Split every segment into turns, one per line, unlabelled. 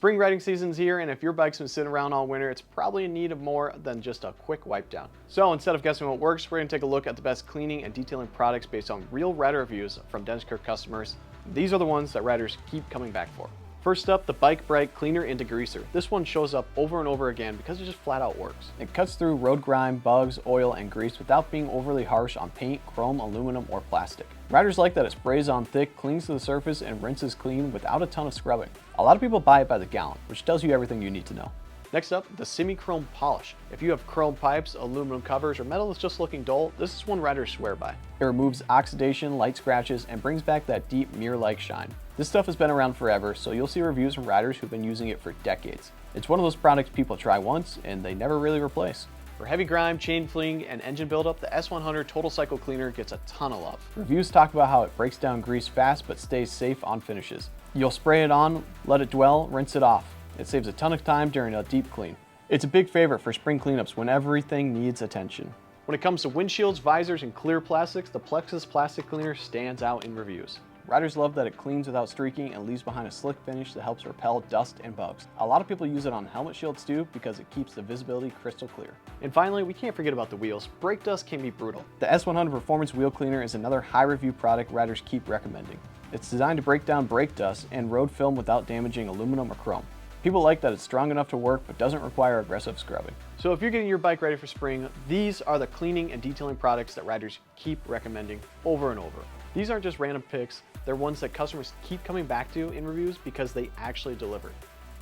Spring riding season's here, and if your bike's been sitting around all winter, it's probably in need of more than just a quick wipe down. So instead of guessing what works, we're going to take a look at the best cleaning and detailing products based on real rider reviews from Dennis Kirk customers. These are the ones that riders keep coming back for. First up, the Bike Bright Cleaner and Degreaser. This one shows up over and over again because it just flat out works. It cuts through road grime, bugs, oil, and grease without being overly harsh on paint, chrome, aluminum, or plastic. Riders like that it sprays on thick, clings to the surface, and rinses clean without a ton of scrubbing. A lot of people buy it by the gallon, which tells you everything you need to know. Next up, the semi-chrome polish. If you have chrome pipes, aluminum covers, or metal that's just looking dull, this is one riders swear by. It removes oxidation, light scratches, and brings back that deep mirror-like shine. This stuff has been around forever, so you'll see reviews from riders who've been using it for decades. It's one of those products people try once, and they never really replace. For heavy grime, chain fling, and engine buildup, the S100 Total Cycle Cleaner gets a ton of love. Reviews talk about how it breaks down grease fast but stays safe on finishes. You'll spray it on, let it dwell, rinse it off. It saves a ton of time during a deep clean. It's a big favorite for spring cleanups when everything needs attention. When it comes to windshields, visors, and clear plastics, the Plexus Plastic Cleaner stands out in reviews. Riders love that it cleans without streaking and leaves behind a slick finish that helps repel dust and bugs. A lot of people use it on helmet shields too because it keeps the visibility crystal clear. And finally, we can't forget about the wheels. Brake dust can be brutal. The S100 Performance Wheel Cleaner is another high review product riders keep recommending. It's designed to break down brake dust and road film without damaging aluminum or chrome. People like that it's strong enough to work but doesn't require aggressive scrubbing. So if you're getting your bike ready for spring, these are the cleaning and detailing products that riders keep recommending over and over. These aren't just random picks, they're ones that customers keep coming back to in reviews because they actually deliver.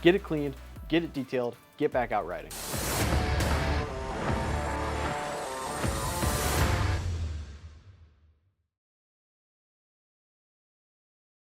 Get it cleaned, get it detailed, get back out riding.